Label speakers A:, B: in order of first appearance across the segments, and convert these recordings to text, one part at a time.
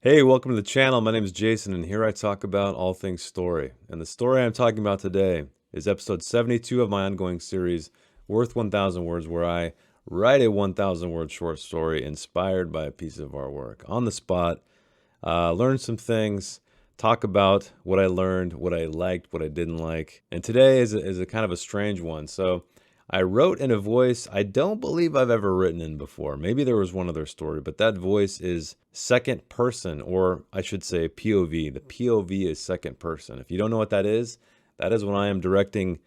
A: Hey, welcome to the channel. My name is Jason, and here I talk about all things story. And the story I'm talking about today is episode 72 of my ongoing series, Worth 1,000 Words, where I write a 1,000 word short story inspired by a piece of artwork. On the spot, learn some things, talk about what I learned, what I liked, what I didn't like. And today is a kind of a strange one. So I wrote in a voice I don't believe I've ever written in before. Maybe there was one other story, but that voice is second person, or I should say POV. The POV is second person. If you don't know what that is when I am directing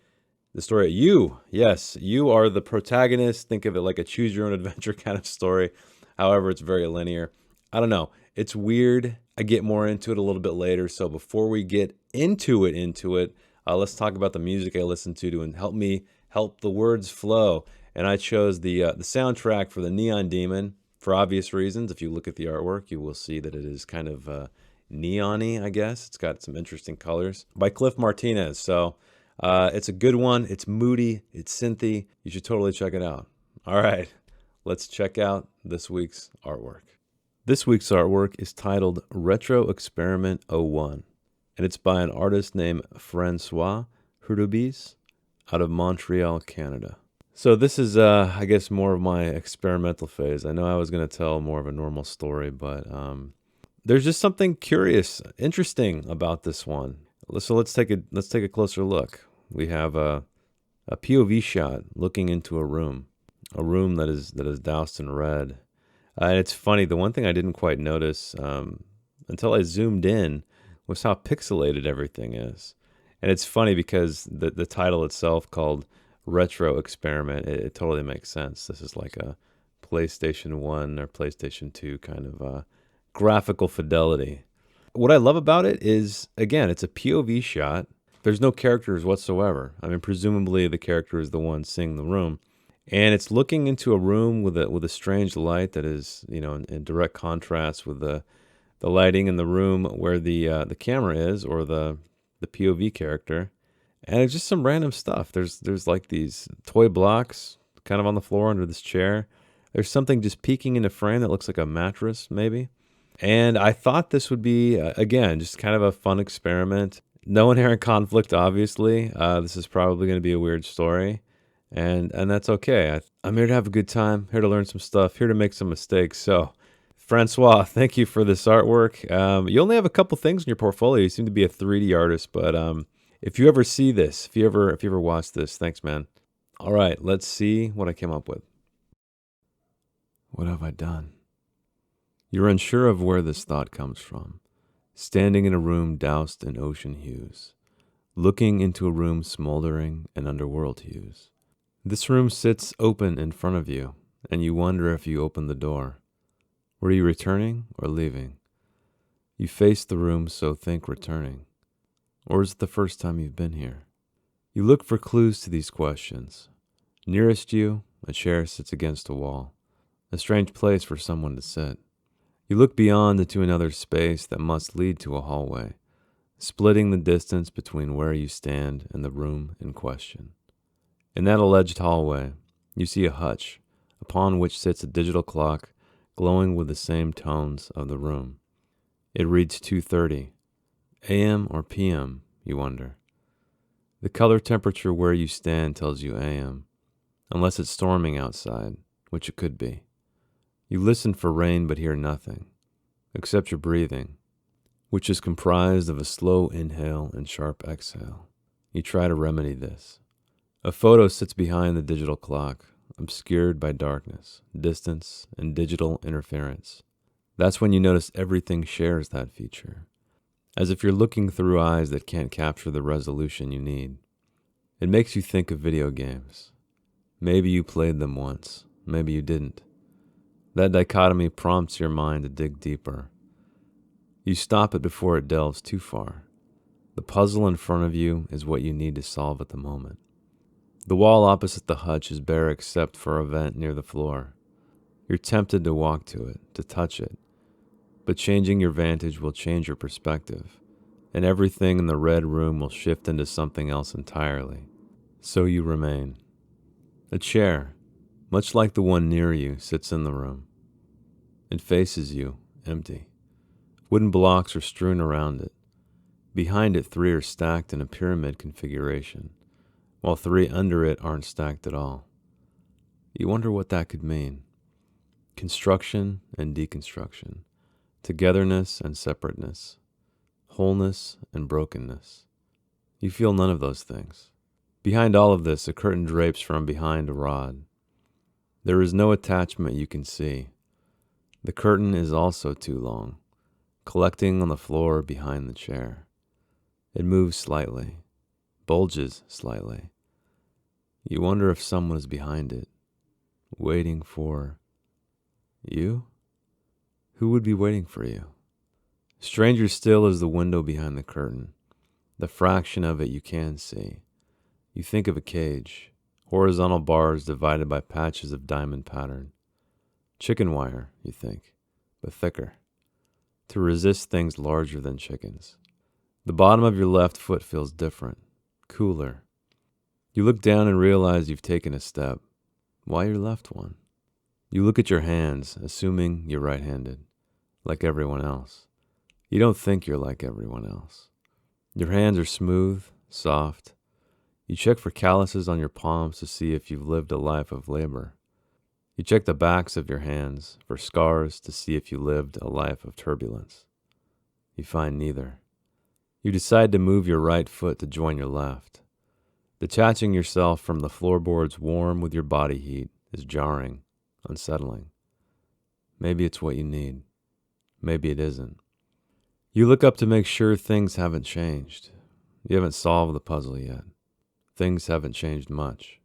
A: the story. You, yes, you are the protagonist. Think of it like a choose your own adventure kind of story. However, it's very linear. I don't know. It's weird. I get more into it a little bit later. So before we get into it, let's talk about the music I listen to help me help the words flow. And I chose the soundtrack for the Neon Demon for obvious reasons. If you look at the artwork, you will see that it is kind of neon-y, I guess. It's got some interesting colors by Cliff Martinez. So it's a good one. It's moody. It's synthy. You should totally check it out. All right, let's check out this week's artwork. This week's artwork is titled Retro Experiment '01, and it's by an artist named Francois Hurtubise out of Montreal, Canada. So this is, I guess, more of my experimental phase. I know I was going to tell more of a normal story, but there's just something curious, interesting about this one. So let's take a closer look. We have a POV shot looking into a room that is doused in red. And it's funny. The one thing I didn't quite notice until I zoomed in was how pixelated everything is. And it's funny because the title itself, called Retro Experiment, it totally makes sense. This is like a PlayStation 1 or PlayStation 2 kind of graphical fidelity. What I love about it is, again, it's a POV shot. There's no characters whatsoever. I mean, presumably the character is the one seeing the room. And it's looking into a room with a strange light that is, in direct contrast with the lighting in the room where the camera is, or the POV character. And it's just some random stuff. There's like these toy blocks kind of on the floor under this chair. There's something just peeking in a frame that looks like a mattress, maybe. And I thought this would be, again, just kind of a fun experiment. No inherent conflict, obviously. This is probably going to be a weird story. And that's okay. I'm here to have a good time, here to learn some stuff, here to make some mistakes. So, Francois, thank you for this artwork. You only have a couple things in your portfolio. You seem to be a 3D artist, but if you ever see this, if you ever watch this, thanks, man. All right, let's see what I came up with. What have I done? You're unsure of where this thought comes from. Standing in a room doused in ocean hues, looking into a room smoldering in underworld hues. This room sits open in front of you, and you wonder if you opened the door. Were you returning or leaving? You face the room, so think returning. Or is it the first time you've been here? You look for clues to these questions. Nearest you, a chair sits against a wall, a strange place for someone to sit. You look beyond into another space that must lead to a hallway, splitting the distance between where you stand and the room in question. In that alleged hallway, you see a hutch, upon which sits a digital clock glowing with the same tones of the room. It reads 2:30. AM or PM, you wonder. The color temperature where you stand tells you AM, unless it's storming outside, which it could be. You listen for rain but hear nothing, except your breathing, which is comprised of a slow inhale and sharp exhale. You try to remedy this. A photo sits behind the digital clock, obscured by darkness, distance, and digital interference. That's when you notice everything shares that feature, as if you're looking through eyes that can't capture the resolution you need. It makes you think of video games. Maybe you played them once, maybe you didn't. That dichotomy prompts your mind to dig deeper. You stop it before it delves too far. The puzzle in front of you is what you need to solve at the moment. The wall opposite the hutch is bare except for a vent near the floor. You're tempted to walk to it, to touch it, but changing your vantage will change your perspective, and everything in the red room will shift into something else entirely. So you remain. A chair, much like the one near you, sits in the room. It faces you, empty. Wooden blocks are strewn around it. Behind it, 3 are stacked in a pyramid configuration, while 3 under it aren't stacked at all. You wonder what that could mean. Construction and deconstruction, togetherness and separateness, wholeness and brokenness. You feel none of those things. Behind all of this, a curtain drapes from behind a rod. There is no attachment you can see. The curtain is also too long, collecting on the floor behind the chair. It moves slightly, bulges slightly. You wonder if someone is behind it, waiting for you? Who would be waiting for you? Stranger still is the window behind the curtain, the fraction of it you can see. You think of a cage, horizontal bars divided by patches of diamond pattern. Chicken wire, you think, but thicker, to resist things larger than chickens. The bottom of your left foot feels different, cooler. You look down and realize you've taken a step. Why your left one? You look at your hands, assuming you're right-handed, like everyone else. You don't think you're like everyone else. Your hands are smooth, soft. You check for calluses on your palms to see if you've lived a life of labor. You check the backs of your hands for scars to see if you lived a life of turbulence. You find neither. You decide to move your right foot to join your left. Detaching yourself from the floorboards warm with your body heat is jarring, unsettling. Maybe it's what you need. Maybe it isn't. You look up to make sure things haven't changed. You haven't solved the puzzle yet. Things haven't changed much.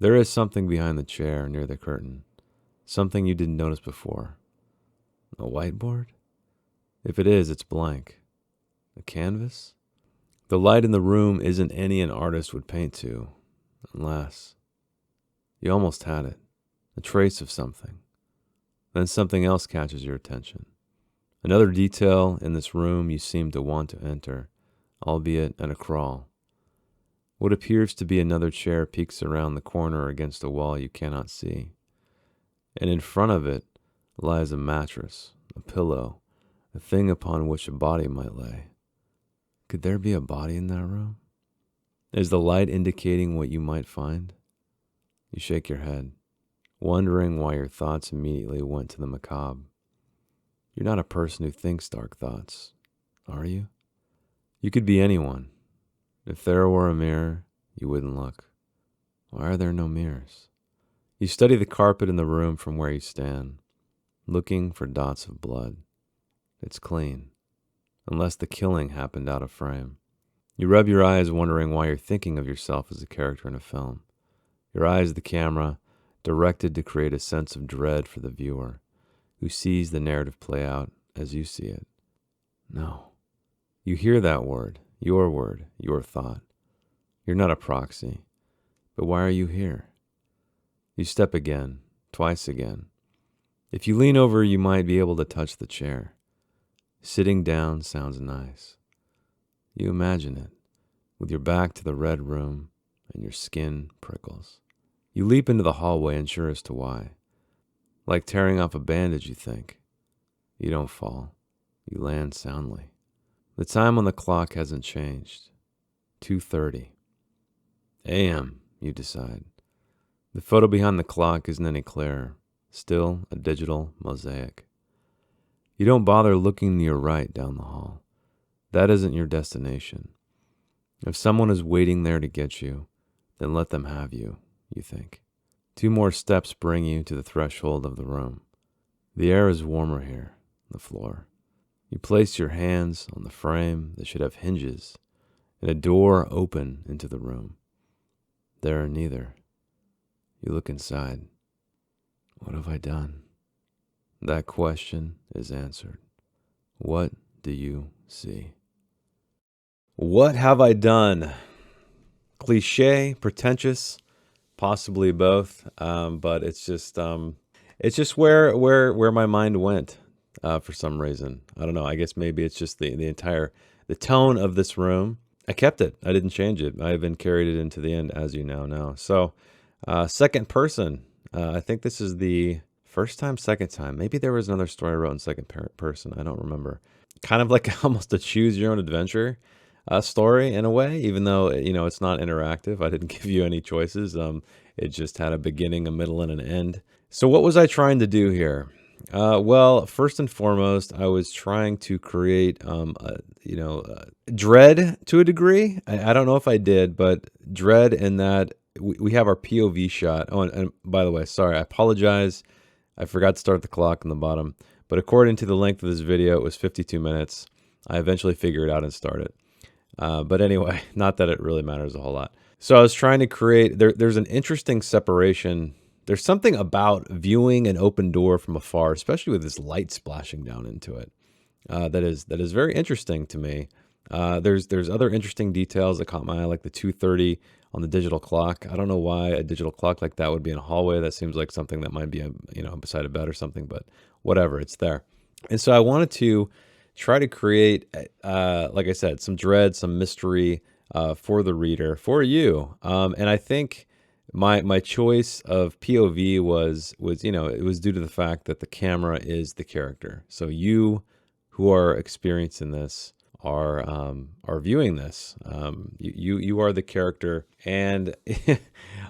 A: There is something behind the chair near the curtain. Something you didn't notice before. A whiteboard? If it is, it's blank. A canvas? The light in the room isn't any an artist would paint to, unless you almost had it. A trace of something. Then something else catches your attention. Another detail in this room you seem to want to enter, albeit at a crawl. What appears to be another chair peeks around the corner against a wall you cannot see. And in front of it lies a mattress, a pillow, a thing upon which a body might lay. Could there be a body in that room? Is the light indicating what you might find? You shake your head, wondering why your thoughts immediately went to the macabre. You're not a person who thinks dark thoughts, are you? You could be anyone. If there were a mirror, you wouldn't look. Why are there no mirrors? You study the carpet in the room from where you stand, looking for dots of blood. It's clean, unless the killing happened out of frame. You rub your eyes wondering why you're thinking of yourself as a character in a film. Your eyes the camera, directed to create a sense of dread for the viewer, who sees the narrative play out as you see it. No. You hear that word, your thought. You're not a proxy. But why are you here? You step again, twice again. If you lean over, you might be able to touch the chair. Sitting down sounds nice. You imagine it, with your back to the red room and your skin prickles. You leap into the hallway, unsure as to why. Like tearing off a bandage, you think. You don't fall. You land soundly. The time on the clock hasn't changed. 2:30 a.m., you decide. The photo behind the clock isn't any clearer. Still a digital mosaic. You don't bother looking to your right down the hall. That isn't your destination. If someone is waiting there to get you, then let them have you, you think. 2 more steps bring you to the threshold of the room. The air is warmer here, the floor. You place your hands on the frame that should have hinges and a door open into the room. There are neither. You look inside. What have I done? That question is answered. What do you see? What have I done? Cliche, pretentious, possibly both, but it's just where my mind went for some reason. I don't know. I guess maybe it's just the tone of this room. I kept it. I didn't change it. I even carried it into the end, as you now know. So, second person. I think this is the first time, second time. Maybe there was another story I wrote in second person. I don't remember. kind of like almost a choose your own adventure story in a way, even though it's not interactive. I didn't give you any choices. It just had a beginning, a middle, and an end. So what was I trying to do here? Well, first and foremost, I was trying to create, dread to a degree. I don't know if I did, but dread in that we have our POV shot. Oh, and by the way, sorry, I apologize. I forgot to start the clock in the bottom. But according to the length of this video, it was 52 minutes. I eventually figured it out and started. But anyway, not that it really matters a whole lot. So I was trying to create, there's an interesting separation. There's something about viewing an open door from afar, especially with this light splashing down into it, that is very interesting to me. There's other interesting details that caught my eye, like the 2:30 on the digital clock. I don't know why a digital clock like that would be in a hallway. That seems like something that might be, beside a bed or something, but whatever, it's there. And so I wanted to try to create, like I said, some dread, some mystery for the reader, for you. And I think my choice of POV was it was due to the fact that the camera is the character. So you who are experiencing this are viewing this. You are the character, and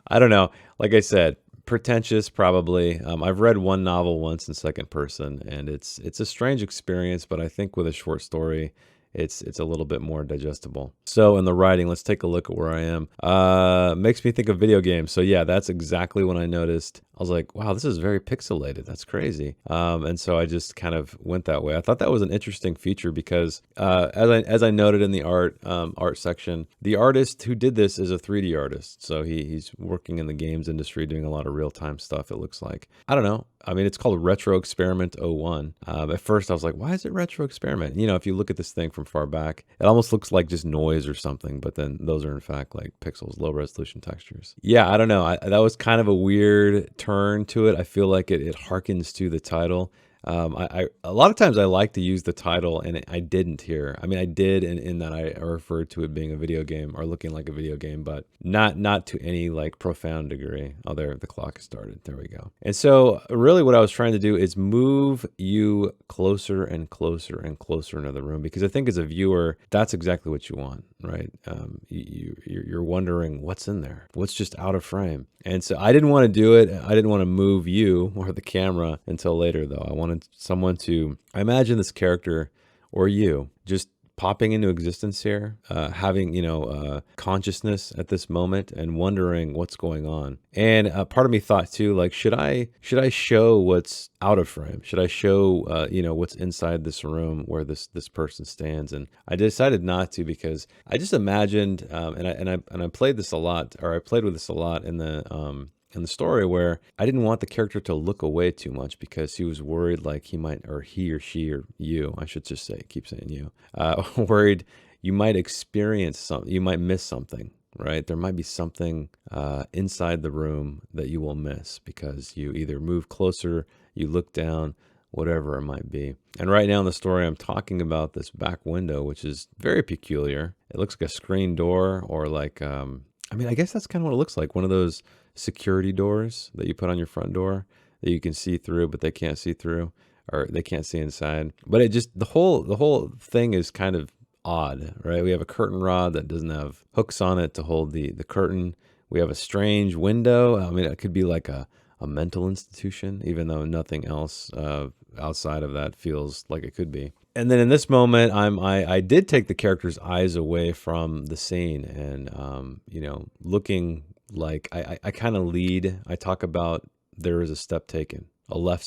A: I don't know. Like I said, pretentious probably. I've read one novel once in second person, and it's a strange experience. But I think with a short story, it's a little bit more digestible. So in the writing, let's take a look at where I am. Makes me think of video games. So yeah, that's exactly when I noticed. I was like, wow, this is very pixelated. That's crazy. And so I just kind of went that way. I thought that was an interesting feature because as I noted in the art section, the artist who did this is a 3D artist. So he's working in the games industry, doing a lot of real-time stuff, it looks like. I don't know. I mean, it's called Retro Experiment 01. At first I was like, why is it Retro Experiment? If you look at this thing from far back, it almost looks like just noise or something, but then those are in fact like pixels, low resolution textures. Yeah, I don't know. That was kind of a weird turn to it. I feel like it harkens to the title. A lot of times I like to use the title, and I didn't here. I mean, I did in that I referred to it being a video game or looking like a video game, but not to any like profound degree. Oh, there, the clock has started. There we go. And so really what I was trying to do is move you closer and closer and closer into the room, because I think as a viewer, that's exactly what you want, right? You're wondering what's in there, what's just out of frame. And so I didn't want to do it. I didn't want to move you or the camera until later, though. I wanted someone to, I imagine this character or you just popping into existence here, having, consciousness at this moment and wondering what's going on. And part of me thought too, like, should I show what's out of frame? Should I show, what's inside this room where this person stands? And I decided not to, because I just imagined, and I played this a lot, or I played with this a lot in the story, where I didn't want the character to look away too much because he was worried like he might, or he or she or you, I should just say, keep saying you, worried you might experience something, you might miss something, right? There might be something inside the room that you will miss because you either move closer, you look down, whatever it might be. And right now in the story, I'm talking about this back window, which is very peculiar. It looks like a screen door, or like, I guess that's kind of what it looks like. One of those security doors that you put on your front door that you can see through, but they can't see through, or they can't see inside. But it just, the whole thing is kind of odd, right? We have a curtain rod that doesn't have hooks on it to hold the curtain. We have a strange window. I mean, it could be like a mental institution, even though nothing else outside of that feels like it could be. And then in this moment, I did take the character's eyes away from the scene, and looking like I kind of lead. I talk about there is a step taken, a left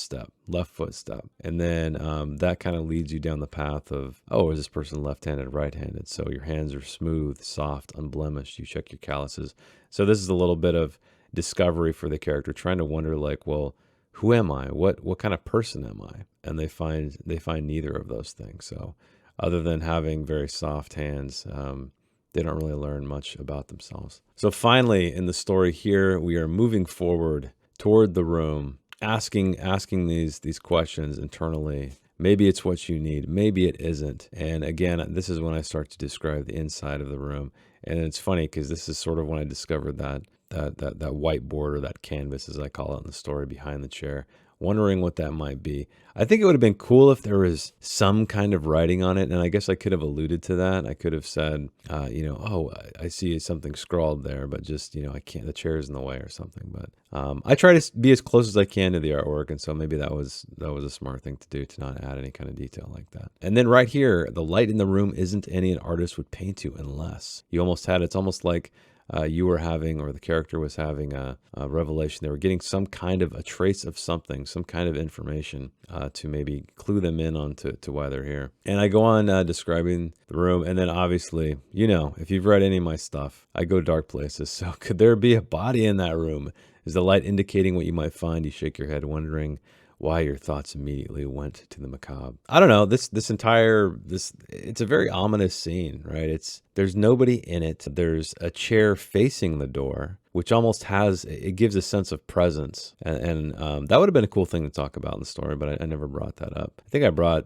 A: foot step, and then that kind of leads you down the path of, oh, is this person left-handed, right-handed? So your hands are smooth, soft, unblemished. You check your calluses. So this is a little bit of discovery for the character, trying to wonder like, well, who am I? What kind of person am I? And they find neither of those things. So other than having very soft hands, they don't really learn much about themselves. So finally, in the story here, we are moving forward toward the room, asking these questions internally. Maybe it's what you need. Maybe it isn't. And again, this is when I start to describe the inside of the room. And it's funny because this is sort of when I discovered that whiteboard, or that canvas, as I call it in the story, behind the chair. wondering what that might be. I think it would have been cool if there was some kind of writing on it, and I guess I could have alluded to that. I could have said, oh, I see something scrawled there, but just, I can't, the chair's in the way or something. But I try to be as close as I can to the artwork, and so maybe that was a smart thing to do, to not add any kind of detail like that. And then right here, the light in the room isn't any an artist would paint to unless you almost had. It's almost like you were having, or the character was having a revelation. They were getting some kind of a trace of something, some kind of information to maybe clue them in on to why they're here. And I go on describing the room, and then obviously, if you've read any of my stuff, I go dark places. So could there be a body in that room? Is the light indicating what you might find? You shake your head, wondering why your thoughts immediately went to the macabre. I don't know. It's a very ominous scene, right? There's nobody in it. There's a chair facing the door, which almost it gives a sense of presence, and that would have been a cool thing to talk about in the story, but I never brought that up. I think I brought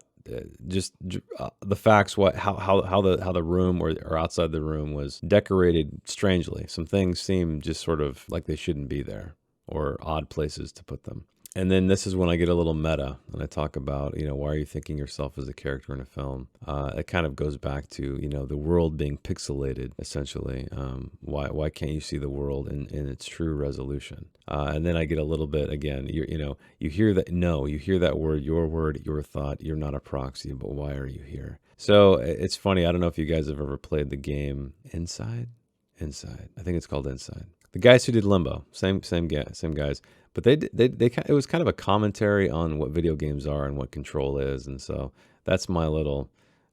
A: just the facts, how the room or outside the room was decorated strangely. Some things seem just sort of like they shouldn't be there, or odd places to put them. And then this is when I get a little meta and I talk about, why are you thinking yourself as a character in a film? It kind of goes back to, the world being pixelated, essentially. Why can't you see the world in its true resolution? And then I get a little bit, again, you hear that word, your thought, you're not a proxy, but why are you here? So it's funny. I don't know if you guys have ever played the game Inside. I think it's called Inside. The guys who did Limbo, same guys. But it was kind of a commentary on what video games are and what control is, and so that's my little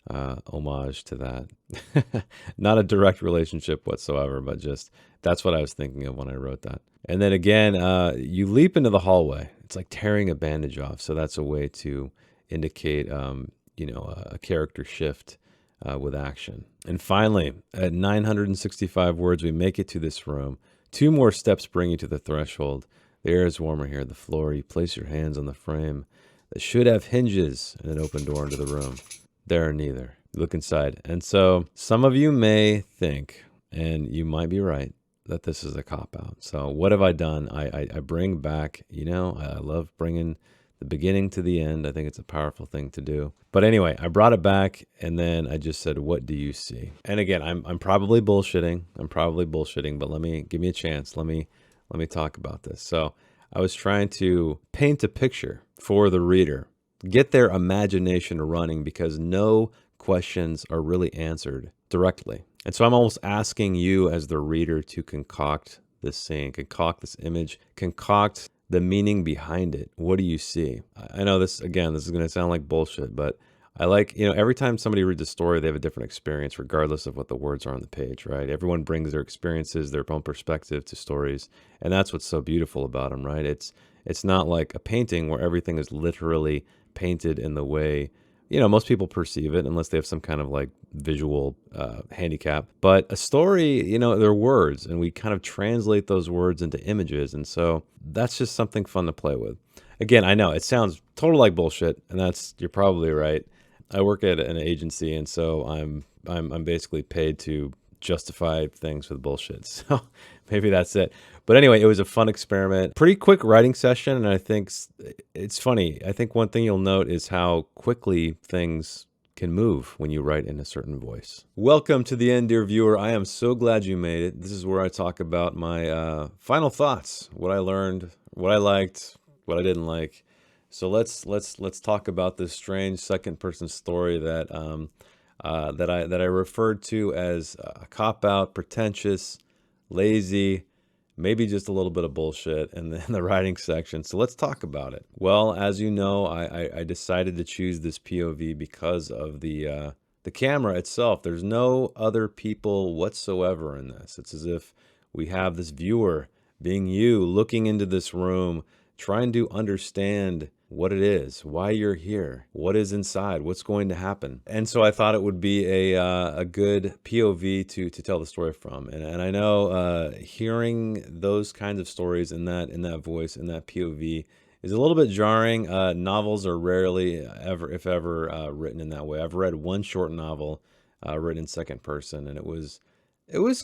A: homage to that. Not a direct relationship whatsoever, but just that's what I was thinking of when I wrote that. And then again, you leap into the hallway. It's like tearing a bandage off, so that's a way to indicate, a character shift with action. And finally, at 965 words, we make it to this room. 2 more steps bring you to the threshold. The air is warmer here. The floor. You place your hands on the frame that should have hinges and an open door into the room. There are neither. You look inside. And so some of you may think, and you might be right, that this is a cop-out. So what have I done? I bring back, I love bringing the beginning to the end. I think it's a powerful thing to do. But anyway, I brought it back, and then I just said, what do you see? And again, I'm probably bullshitting. But give me a chance. Let me talk about this. So I was trying to paint a picture for the reader, get their imagination running, because no questions are really answered directly. And so I'm almost asking you as the reader to concoct this scene, concoct this image, concoct the meaning behind it. What do you see? I know this is going to sound like bullshit, but I like, every time somebody reads a story, they have a different experience, regardless of what the words are on the page, right? Everyone brings their experiences, their own perspective to stories. And that's what's so beautiful about them, right? It's not like a painting where everything is literally painted in the way, most people perceive it, unless they have some kind of like visual handicap. But a story, they're words, and we kind of translate those words into images. And so that's just something fun to play with. Again, I know it sounds total like bullshit, and you're probably right. I work at an agency, and so I'm basically paid to justify things with bullshit. So maybe that's it. But anyway, it was a fun experiment. Pretty quick writing session, and I think it's funny. I think one thing you'll note is how quickly things can move when you write in a certain voice. Welcome to the end, dear viewer. I am so glad you made it. This is where I talk about my final thoughts, what I learned, what I liked, what I didn't like. So let's talk about this strange second-person story that I referred to as a cop-out, pretentious, lazy, maybe just a little bit of bullshit in the writing section. So let's talk about it. Well, as you know, I decided to choose this POV because of the camera itself. There's no other people whatsoever in this. It's as if we have this viewer, being you, looking into this room, trying to understand what it is, why you're here, what is inside, what's going to happen. And so I thought it would be a good POV to tell the story from. And I know hearing those kinds of stories in that voice, in that POV, is a little bit jarring. Novels are rarely, ever, if ever, written in that way. I've read one short novel written in second person, and it was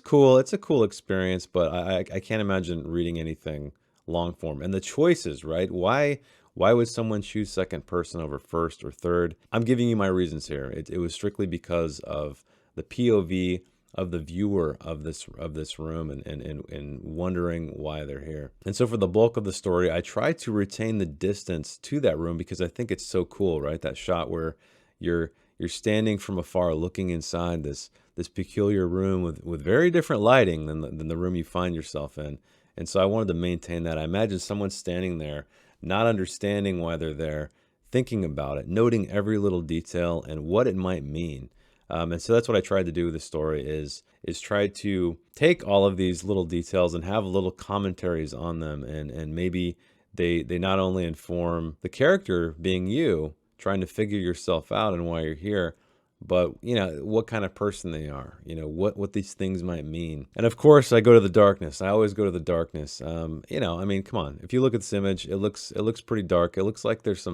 A: cool. It's a cool experience, but I can't imagine reading anything long form. And the choices, right? Why Why would someone choose second person over first or third? I'm giving you my reasons here. It was strictly because of the POV of the viewer of this room, and wondering why they're here. And so for the bulk of the story, I try to retain the distance to that room because I think it's so cool, right? That shot where you're standing from afar looking inside this peculiar room with very different lighting than the room you find yourself in. And so I wanted to maintain that. I imagine someone standing there, not understanding why they're there, thinking about it, noting every little detail and what it might mean. And so that's what I tried to do with the story is try to take all of these little details and have little commentaries on them, and maybe they not only inform the character being you, trying to figure yourself out and why you're here, but what kind of person they are, what these things might mean. And of course I go to the darkness. I always go to the darkness. I mean, come on, if you look at this image, it looks pretty dark. It looks like there's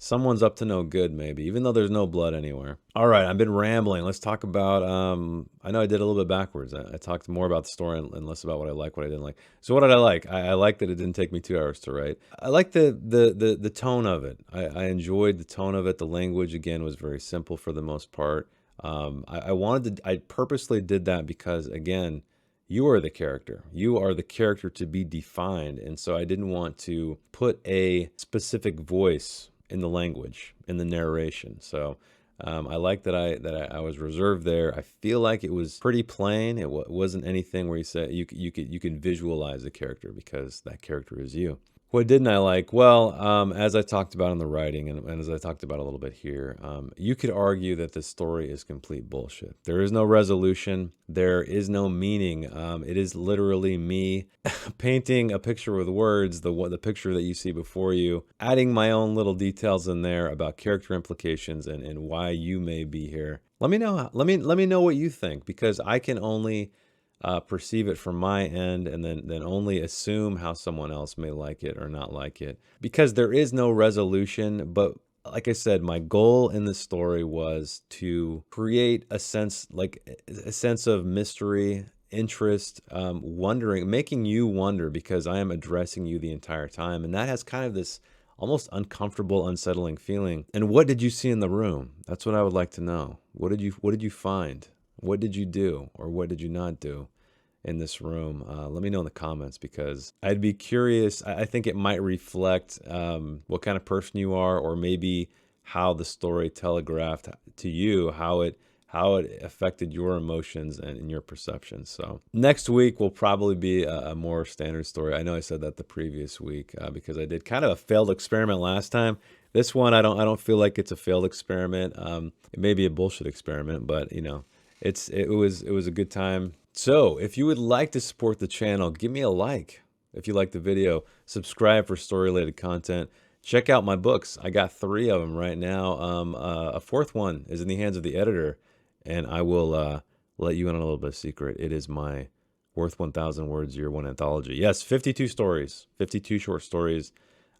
A: someone's up to no good, maybe, even though there's no blood anywhere. All right, I've been rambling. Let's talk about, I know I did a little bit backwards. I talked more about the story and less about what I like, what I didn't like. So what did I like? I like that it didn't take me 2 hours to write. I like the tone of it. I enjoyed the tone of it. The language, again, was very simple for the most part. I purposely did that because, again, you are the character. You are the character to be defined. And so I didn't want to put a specific voice in the language, in the narration. So I like that I was reserved there. I feel like it was pretty plain. It wasn't anything where you say you can visualize the character because that character is you. What didn't I like? Well, as I talked about in the writing, and as I talked about a little bit here, you could argue that this story is complete bullshit. There is no resolution. There is no meaning. It is literally me painting a picture with words, the picture that you see before you, adding my own little details in there about character implications and why you may be here. Let me know. Let me know what you think, because I can only perceive it from my end, and then only assume how someone else may like it or not like it, because there is no resolution. But like I said, my goal in the story was to create a sense of mystery, interest, wondering, making you wonder, because I am addressing you the entire time, and that has kind of this almost uncomfortable, unsettling feeling. And what did you see in the room? That's what I would like to know. What did you find? What did you do, or what did you not do in this room? Let me know in the comments, because I'd be curious. I think it might reflect what kind of person you are, or maybe how the story telegraphed to you, how it affected your emotions and your perceptions. So next week will probably be a more standard story. I know I said that the previous week because I did kind of a failed experiment last time. This one, I don't feel like it's a failed experiment. It may be a bullshit experiment, but it was a good time. So if you would like to support the channel, give me a like. If you like the video, subscribe for story related content. Check out my books. I got 3 of them right now. A 4th one is in the hands of the editor, and I will let you in on a little bit of secret. It is my Worth 1,000 Words Year 1 anthology. Yes, 52 stories, 52 short stories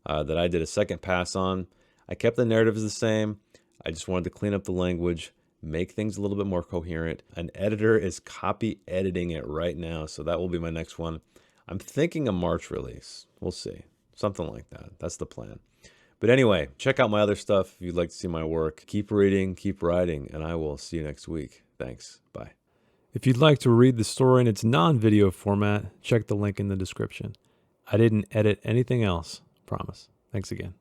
A: that I did a second pass on. I kept the narratives the same. I just wanted to clean up the language, make things a little bit more coherent. An editor is copy editing it right now, so that will be my next one. I'm thinking a March release. We'll see. Something like that. That's the plan. But anyway, check out my other stuff if you'd like to see my work. Keep reading, keep writing, and I will see you next week. Thanks. Bye. If you'd like to read the story in its non-video format, check the link in the description. I didn't edit anything else, promise. Thanks again.